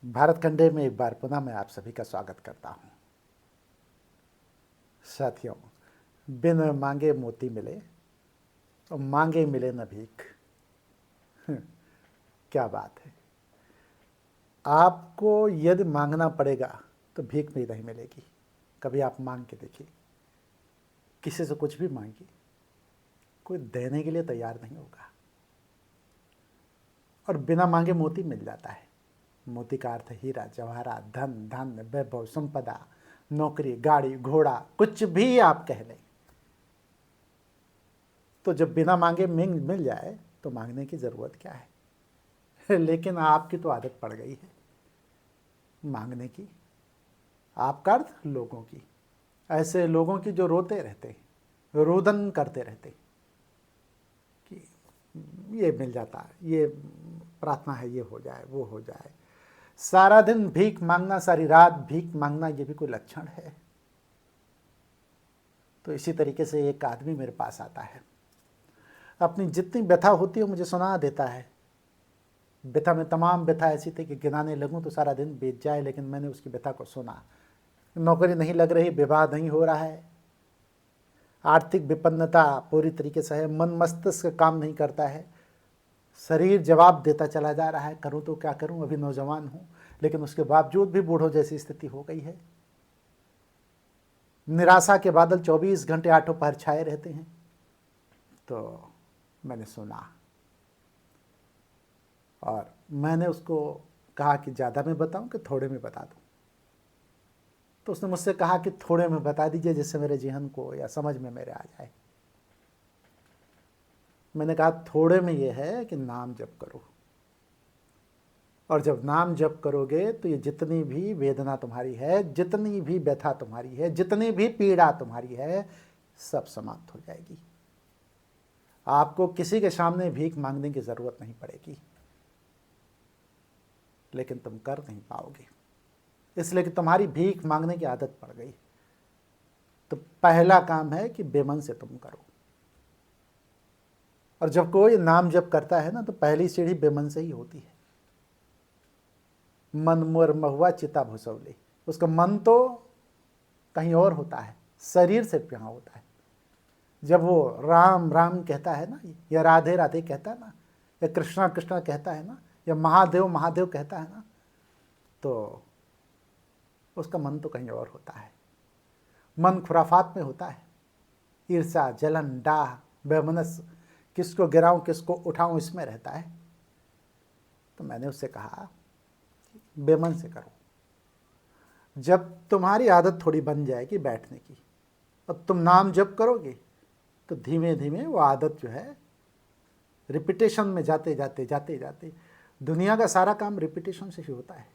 भारत खंडे में एक बार पुनः मैं आप सभी का स्वागत करता हूँ। साथियों, बिन मांगे मोती मिले और मांगे मिले न भीख। क्या बात है। आपको यदि मांगना पड़ेगा तो भीख भी नहीं मिलेगी। कभी आप मांग के देखिए, किसी से कुछ भी मांगिए, कोई देने के लिए तैयार नहीं होगा। और बिना मांगे मोती मिल जाता है। मोती का अर्थ हीरा जवाहरात, धन धान्य, वैभव, संपदा, नौकरी, गाड़ी, घोड़ा, कुछ भी आप कह लें। तो जब बिना मांगे मिल जाए तो मांगने की ज़रूरत क्या है। लेकिन आपकी तो आदत पड़ गई है मांगने की। आपका अर्थ लोगों की, ऐसे लोगों की जो रोते रहते, रोदन करते रहते कि ये मिल जाता, ये प्रार्थना है, ये हो जाए, वो हो जाए। सारा दिन भीख मांगना, सारी रात भीख मांगना, ये भी कोई लक्षण है? तो इसी तरीके से एक आदमी मेरे पास आता है, अपनी जितनी व्यथा होती है मुझे सुना देता है। व्यथा में तमाम व्यथा ऐसी थी कि गिनाने लगूं तो सारा दिन बीत जाए, लेकिन मैंने उसकी व्यथा को सुना। नौकरी नहीं लग रही, विवाह नहीं हो रहा है, आर्थिक विपन्नता पूरी तरीके से है, मन मस्तिष्क काम नहीं करता है, शरीर जवाब देता चला जा रहा है, करूं तो क्या करूं, अभी नौजवान हूं, लेकिन उसके बावजूद भी बूढ़ों जैसी स्थिति हो गई है। निराशा के बादल 24 घंटे आठों पहर छाए रहते हैं। तो मैंने सुना और मैंने उसको कहा कि ज़्यादा में बताऊं कि थोड़े में बता दूं। तो उसने मुझसे कहा कि थोड़े में बता दीजिए, जिससे मेरे जेहन को या समझ में मेरे आ जाए। मैंने कहा थोड़े में ये है कि नाम जप करो, और जब नाम जप करोगे तो ये जितनी भी वेदना तुम्हारी है, जितनी भी व्यथा तुम्हारी है, जितनी भी पीड़ा तुम्हारी है, सब समाप्त हो जाएगी। आपको किसी के सामने भीख मांगने की ज़रूरत नहीं पड़ेगी, लेकिन तुम कर नहीं पाओगे, इसलिए कि तुम्हारी भीख मांगने की आदत पड़ गई। तो पहला काम है कि बेमन से तुम करो। और जब कोई नाम जप करता है ना, तो पहली सीढ़ी बेमन से ही होती है। मन मोर महुआ चिता भुसौली, उसका मन तो कहीं और होता है, शरीर सिर्फ यहाँ होता है। जब वो राम राम कहता है ना, या राधे राधे कहता है ना, या कृष्णा कृष्णा कहता है ना, या महादेव महादेव कहता है ना, तो उसका मन तो कहीं और होता है। मन खुराफात में होता है, ईर्ष्या, जलन, डाह, बेमनस, किसको गिराऊं किसको उठाऊं, इसमें रहता है। तो मैंने उससे कहा बेमन से करो। जब तुम्हारी आदत थोड़ी बन जाएगी बैठने की और तुम नाम जप करोगे, तो धीमे धीमे वो आदत जो है रिपीटेशन में जाते जाते जाते जाते, दुनिया का सारा काम रिपीटेशन से ही होता है।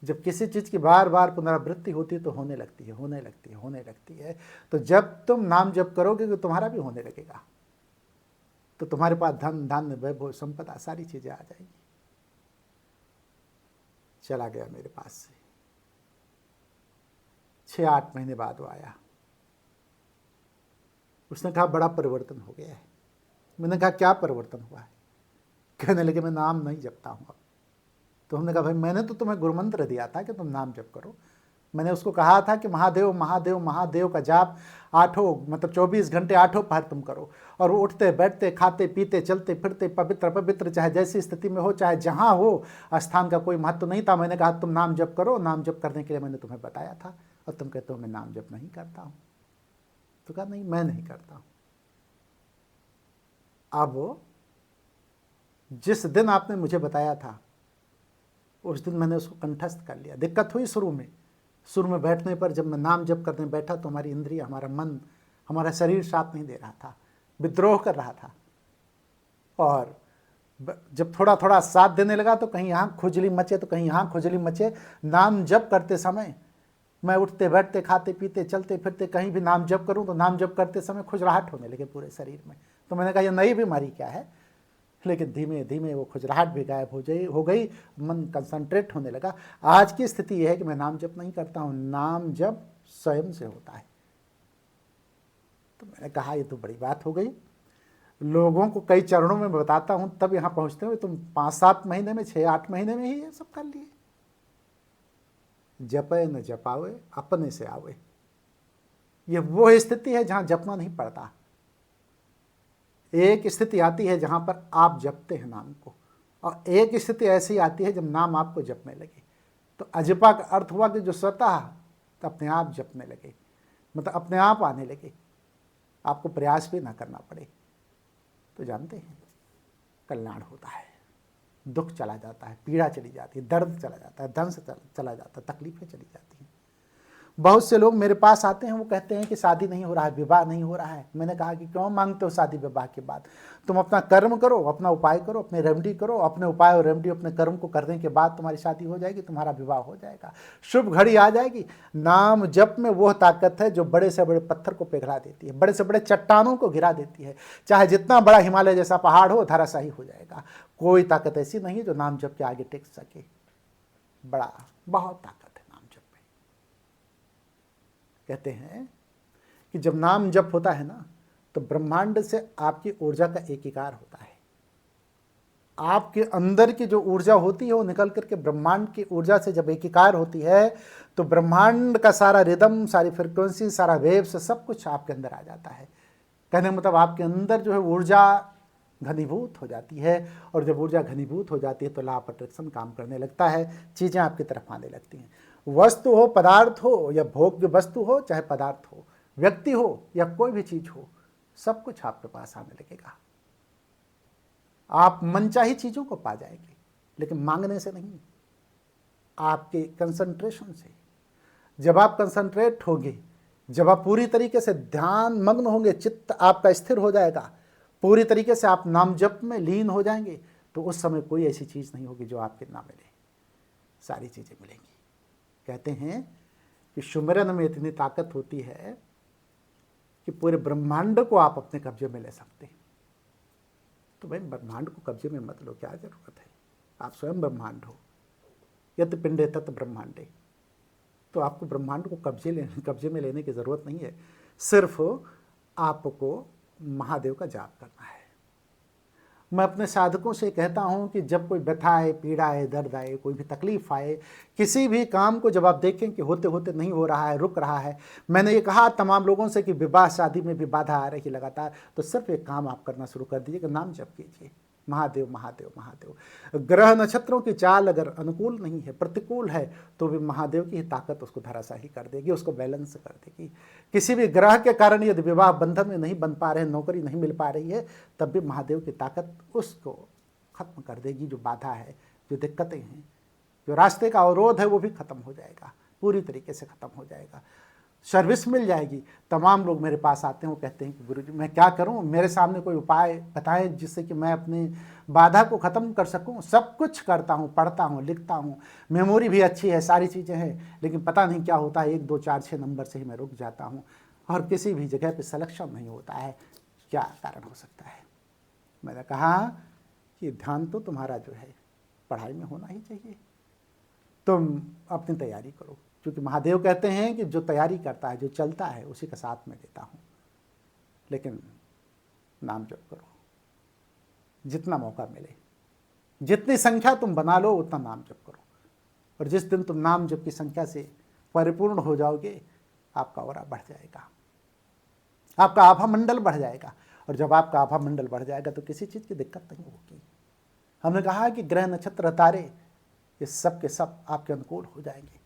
जब किसी चीज़ की बार बार पुनरावृत्ति होती है तो होने लगती है, होने लगती है, होने लगती है। तो जब तुम नाम जप करोगे तो तुम्हारा भी होने लगेगा, तो तुम्हारे पास धन धान्य वैभव संपदा सारी चीज़ें आ जाएंगी। चला गया मेरे पास से, 6-8 महीने बाद वो आया। उसने कहा बड़ा परिवर्तन हो गया है। मैंने कहा क्या परिवर्तन हुआ है? कहने लगे मैं नाम नहीं जपता हूँ अब। तो हमने कहा भाई मैंने तो तुम्हें गुरुमंत्र दिया था कि तुम नाम जप करो। मैंने उसको कहा था कि महादेव महादेव महादेव का जाप 24 घंटे 8 पहर तुम करो, और वो उठते बैठते खाते पीते चलते फिरते पवित्र पवित्र, चाहे जैसी स्थिति में हो, चाहे जहाँ हो, स्थान का कोई महत्व नहीं था। मैंने कहा तुम नाम जप करो, नाम जप करने के लिए मैंने तुम्हें बताया था, और तुम कहते हो मैं नाम जप नहीं करता हूँ। तो कहा नहीं, मैं नहीं करता हूँ। अब जिस दिन आपने मुझे बताया था उस दिन मैंने उसको कंठस्थ कर लिया। दिक्कत हुई शुरू में बैठने पर, जब मैं नाम जप करने बैठा तो हमारी इंद्रिय, हमारा मन, हमारा शरीर साथ नहीं दे रहा था, विद्रोह कर रहा था। और जब थोड़ा थोड़ा साथ देने लगा तो कहीं यहाँ खुजली मचे तो कहीं यहाँ खुजली मचे। नाम जप करते समय मैं उठते बैठते खाते पीते चलते फिरते कहीं भी नाम जप करूँ तो नाम जप करते समय खुजराहट होने लगे पूरे शरीर में। तो मैंने कहा ये नई बीमारी क्या है, लेकिन धीमे धीमे वो खुजराहट भी गायब हो गई, मन कंसंट्रेट होने लगा। आज की स्थिति यह है कि मैं नाम जप नहीं करता हूँ, नाम जप स्वयं से होता है। तो मैंने कहा ये तो बड़ी बात हो गई। लोगों को कई चरणों में बताता हूँ तब यहाँ पहुँचते हुए तुम 5-7 महीने में, 6-8 महीने में ही ये सब कर लिए। जपे न जपावे अपने से आवे। ये वो स्थिति है जहां जपना नहीं पड़ता। एक स्थिति आती है जहां पर आप जपते हैं नाम को, और एक स्थिति ऐसी आती है जब नाम आपको जपने लगे। तो अजपा का अर्थ हुआ कि जो स्वतः तो अपने आप जपने लगे, मतलब अपने आप आने लगे, आपको प्रयास भी ना करना पड़े। तो जानते हैं कल्याण होता है, दुख चला जाता है, पीड़ा चली जाती है, दर्द चला जाता है, धन से चला जाता है, तकलीफें चली जाती हैं। बहुत से लोग मेरे पास आते हैं, वो कहते हैं कि शादी नहीं हो रहा है, विवाह नहीं हो रहा है। मैंने कहा कि क्यों मांगते हो शादी विवाह के बाद? तुम अपना कर्म करो, अपना उपाय करो, अपने रेमेडी करो, अपने उपाय और रेमेडी अपने कर्म को करने के बाद तुम्हारी शादी हो जाएगी, तुम्हारा विवाह हो जाएगा, शुभ घड़ी आ जाएगी। नाम जप में वह ताकत है जो बड़े से बड़े पत्थर को पिघला देती है, बड़े से बड़े चट्टानों को गिरा देती है। चाहे जितना बड़ा हिमालय जैसा पहाड़ हो, धराशायी हो जाएगा। कोई ताकत ऐसी नहीं है जो नाम जप के आगे टिक सके। बड़ा बहुत ताकत है नाम जप में। कहते हैं कि जब नाम जप होता है ना, तो ब्रह्मांड से आपकी ऊर्जा का एकीकार होता है। आपके अंदर की जो ऊर्जा होती है वो निकल करके ब्रह्मांड की ऊर्जा से जब एकीकार होती है, तो ब्रह्मांड का सारा रिदम, सारी फ्रिक्वेंसी, सारा वेव्स, सब कुछ आपके अंदर आ जाता है। कहने का मतलब आपके अंदर जो है ऊर्जा घनीभूत हो जाती है, और जब ऊर्जा घनीभूत हो जाती है तो लॉ ऑफ अट्रैक्शन काम करने लगता है, चीज़ें आपकी तरफ आने लगती हैं। वस्तु हो, पदार्थ हो, या भोग्य वस्तु हो चाहे पदार्थ हो, व्यक्ति हो या कोई भी चीज़ हो, सब कुछ आपके पास आने लगेगा। आप मनचाही चीज़ों को पा जाएंगे, लेकिन मांगने से नहीं, आपके कंसंट्रेशन से। जब आप कंसंट्रेट होंगे, जब आप पूरी तरीके से ध्यान मग्न होंगे, चित्त आपका स्थिर हो जाएगा, पूरी तरीके से आप नाम जप में लीन हो जाएंगे, तो उस समय कोई ऐसी चीज़ नहीं होगी जो आपके ना मिले, सारी चीज़ें मिलेंगी। कहते हैं कि सुमिरन में इतनी ताकत होती है कि पूरे ब्रह्मांड को आप अपने कब्जे में ले सकते हैं। तो भाई ब्रह्मांड को कब्जे में मत लो, क्या जरूरत है? आप स्वयं ब्रह्मांड हो, यत पिंडे तत् ब्रह्मांडे। तो आपको ब्रह्मांड को कब्जे में लेने की ज़रूरत नहीं है, सिर्फ आपको महादेव का जाप करना है। मैं अपने साधकों से कहता हूं कि जब कोई व्यथा आए, पीड़ा आए, दर्द आए, कोई भी तकलीफ आए, किसी भी काम को जब आप देखें कि होते होते नहीं हो रहा है, रुक रहा है, मैंने ये कहा तमाम लोगों से कि विवाह शादी में भी बाधा आ रही लगातार, तो सिर्फ एक काम आप करना शुरू कर दीजिए कि नाम जप कीजिए, महादेव महादेव महादेव। ग्रह नक्षत्रों की चाल अगर अनुकूल नहीं है, प्रतिकूल है, तो भी महादेव की ताकत उसको धराशायी कर देगी, उसको बैलेंस कर देगी। किसी भी ग्रह के कारण यदि विवाह बंधन में नहीं बन पा रहे, नौकरी नहीं मिल पा रही है, तब भी महादेव की ताकत उसको खत्म कर देगी। जो बाधा है, जो दिक्कतें हैं, जो रास्ते का अवरोध है, वो भी खत्म हो जाएगा, पूरी तरीके से खत्म हो जाएगा, सर्विस मिल जाएगी। तमाम लोग मेरे पास आते हैं, वो कहते हैं कि गुरुजी मैं क्या करूं, मेरे सामने कोई उपाय बताएं जिससे कि मैं अपनी बाधा को ख़त्म कर सकूं। सब कुछ करता हूं, पढ़ता हूं, लिखता हूं, मेमोरी भी अच्छी है, सारी चीज़ें हैं, लेकिन पता नहीं क्या होता है, 1 2 4 6 नंबर से ही मैं रुक जाता हूं और किसी भी जगह पे सिलेक्शन नहीं होता है। क्या कारण हो सकता है? मैंने कहा कि ध्यान तो तुम्हारा जो है पढ़ाई में होना ही चाहिए, तुम अपनी तैयारी करो, क्योंकि महादेव कहते हैं कि जो तैयारी करता है, जो चलता है, उसी का साथ में देता हूँ। लेकिन नाम जप करो, जितना मौका मिले, जितनी संख्या तुम बना लो उतना नाम जप करो, और जिस दिन तुम नाम जप की संख्या से परिपूर्ण हो जाओगे, आपका ऑरा बढ़ जाएगा, आपका आभा मंडल बढ़ जाएगा, और जब आपका आभा मंडल बढ़ जाएगा तो किसी चीज़ की दिक्कत नहीं होगी। हमने कहा कि ग्रह नक्षत्र तारे ये सब के सब आपके अनुकूल हो जाएंगे,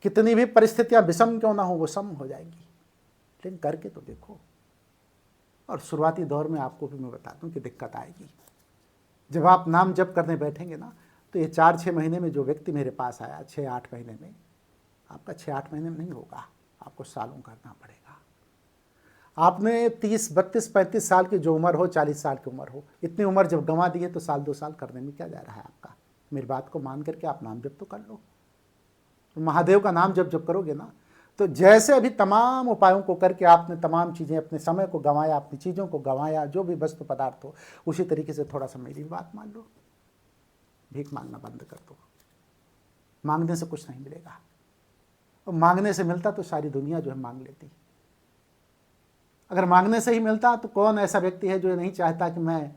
कितनी भी परिस्थितियां विषम क्यों ना हो, वो सम हो जाएंगी। लेकिन करके तो देखो। और शुरुआती दौर में आपको भी मैं बता दूं कि दिक्कत आएगी। जब आप नाम जप करने बैठेंगे ना, तो ये 4-6 महीने में जो व्यक्ति मेरे पास आया, 6-8 महीने में, आपका 6-8 महीने में नहीं होगा, आपको सालों करना पड़ेगा। आपने 30, 32, 35 साल की जो उम्र हो, 40 साल की उम्र हो, इतनी उम्र जब गंवा दी है, तो साल 2 साल करने में क्या जा रहा है आपका? मेरी बात को मान करके आप नाम जप तो कर लो। तो महादेव का नाम जब करोगे ना, तो जैसे अभी तमाम उपायों को करके आपने तमाम चीज़ें, अपने समय को गंवाया, अपनी चीज़ों को गंवाया, जो भी वस्तु पदार्थ हो, उसी तरीके से थोड़ा सा मेरी बात मान लो, भीख मांगना बंद कर दो। मांगने से कुछ नहीं मिलेगा, और मांगने से मिलता तो सारी दुनिया जो है मांग लेती। अगर मांगने से ही मिलता तो कौन ऐसा व्यक्ति है जो नहीं चाहता कि मैं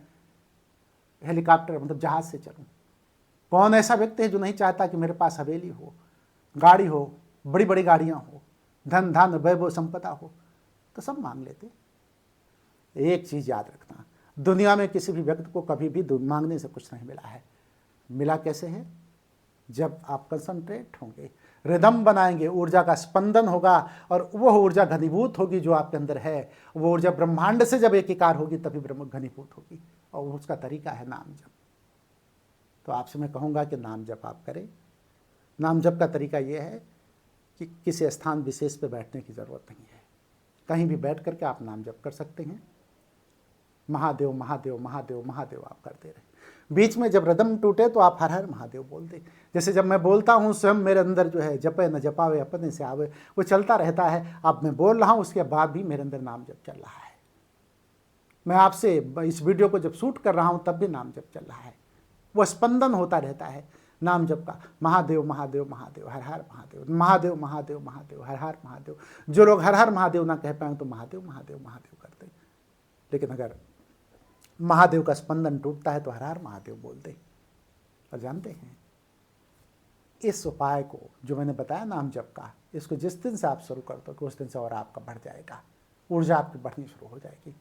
हेलीकॉप्टर मतलब जहाज़ से चलूँ? कौन ऐसा व्यक्ति है जो नहीं चाहता कि मेरे पास हवेली हो, गाड़ी हो, बड़ी बड़ी गाड़ियाँ हो, धन धान वैभव संपदा हो, तो सब मांग लेते। एक चीज़ याद रखना, दुनिया में किसी भी व्यक्ति को कभी भी मांगने से कुछ नहीं मिला है। मिला कैसे है? जब आप कंसंट्रेट होंगे, रिदम बनाएंगे, ऊर्जा का स्पंदन होगा और वह ऊर्जा घनीभूत होगी जो आपके अंदर है, वो ऊर्जा ब्रह्मांड से जब एकीकार होगी तभी ब्रह्म घनीभूत होगी, और उसका तरीका है नाम जप। तो आपसे मैं कहूँगा कि नाम जप आप करें। नाम जप का तरीका ये है कि किसी स्थान विशेष पे बैठने की ज़रूरत नहीं है, कहीं भी बैठ करके आप नाम जप कर सकते हैं। महादेव महादेव महादेव महादेव आप करते रहें। बीच में जब रिदम टूटे तो आप हर हर महादेव बोल दें। जैसे जब मैं बोलता हूँ स्वयं मेरे अंदर जो है जपे न जपावे अपने से आवे, वो चलता रहता है। अब मैं बोल रहा हूँ उसके बाद भी मेरे अंदर नाम जप चल रहा है। मैं आपसे इस वीडियो को जब शूट कर रहा हूँ तब भी नाम जप चल रहा है, वो स्पंदन होता रहता है नाम जप का। महादेव महादेव महादेव हर हर महादेव, महादेव महादेव महादेव हर हर महादेव। जो लोग हर हर महादेव ना कह पाए तो महादेव महादेव महादेव करते, लेकिन अगर महादेव का स्पंदन टूटता है तो हर हर महादेव बोलते। और जानते हैं इस उपाय को जो मैंने बताया नाम जप का, इसको जिस दिन से आप शुरू कर दो उस दिन से और आपका बढ़ जाएगा, ऊर्जा आपकी बढ़नी शुरू हो जाएगी।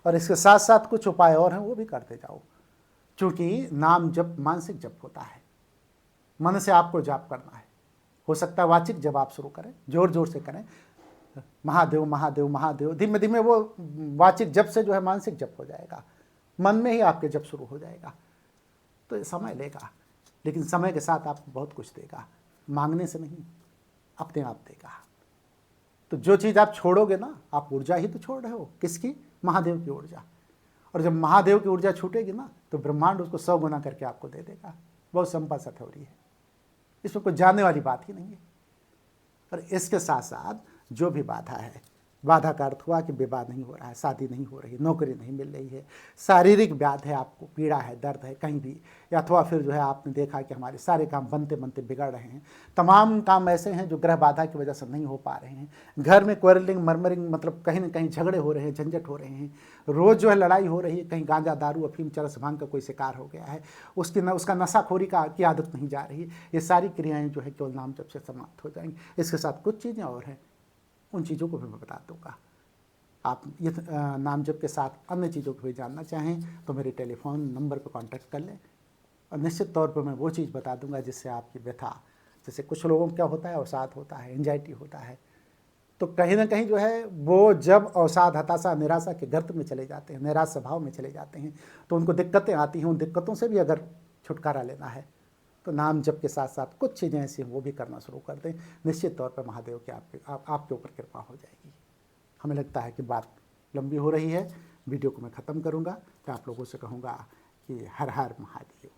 और इसके साथ साथ कुछ उपाय और हैं वो भी करते जाओ, क्योंकि नाम जप मानसिक जप होता है, मन से आपको जाप करना है। हो सकता है वाचिक जब आप शुरू करें, जोर जोर से करें, महादेव महादेव महादेव, धीमे धीमे वो वाचिक जप से जो है मानसिक जप हो जाएगा, मन में ही आपके जप शुरू हो जाएगा। तो ये समय लेगा, लेकिन समय के साथ आपको बहुत कुछ देगा, मांगने से नहीं, अपने आप देगा। तो जो चीज़ आप छोड़ोगे ना, आप ऊर्जा ही तो छोड़ रहे हो, किसकी? महादेव की ऊर्जा। और जब महादेव की ऊर्जा छूटेगी ना तो ब्रह्मांड उसको 100 गुना करके आपको दे देगा। बहुत सिंपल सा थ्योरी है, इसमें कोई जानने वाली बात ही नहीं है। और इसके साथ साथ जो भी बाधा है, बाधा का अर्थ हुआ कि विवाह नहीं हो रहा है, शादी नहीं हो रही, नौकरी नहीं मिल रही है, शारीरिक व्याध है, आपको पीड़ा है, दर्द है कहीं भी, या अथवा फिर जो है आपने देखा कि हमारे सारे काम बनते बनते बिगड़ रहे हैं। तमाम काम ऐसे हैं जो ग्रह बाधा की वजह से नहीं हो पा रहे हैं। घर में क्वारलिंग मरमरिंग, मतलब कहीं ना कहीं झगड़े हो रहे हैं, झंझट हो रहे हैं, रोज़ जो है लड़ाई हो रही है, कहीं गांजा दारू अफीम चरस भांग का कोई शिकार हो गया है, उसका नशाखोरी की आदत नहीं जा रही है। ये सारी क्रियाएँ जो है केवल नाम जप से समाप्त हो जाएंगी। इसके साथ कुछ चीज़ें और हैं, उन चीज़ों को भी मैं बता दूँगा। आप ये नाम जप के साथ अन्य चीज़ों को भी जानना चाहें तो मेरे टेलीफोन नंबर पर कांटेक्ट कर लें, और निश्चित तौर पर मैं वो चीज़ बता दूंगा जिससे आपकी व्यथा, जैसे कुछ लोगों को क्या होता है, अवसाद होता है, एंजाइटी होता है, तो कहीं ना कहीं जो है वो जब अवसाद, हताशा, निराशा के गर्त में चले जाते हैं, निराश स्वभाव में चले जाते हैं, तो उनको दिक्कतें आती हैं। उन दिक्कतों से भी अगर छुटकारा लेना है तो नाम जप के साथ साथ कुछ चीज़ें ऐसी वो भी करना शुरू कर दें। निश्चित तौर पर महादेव की आपके ऊपर कृपा हो जाएगी। हमें लगता है कि बात लंबी हो रही है, वीडियो को मैं ख़त्म करूंगा तो आप लोगों से कहूँगा कि हर हर महादेव।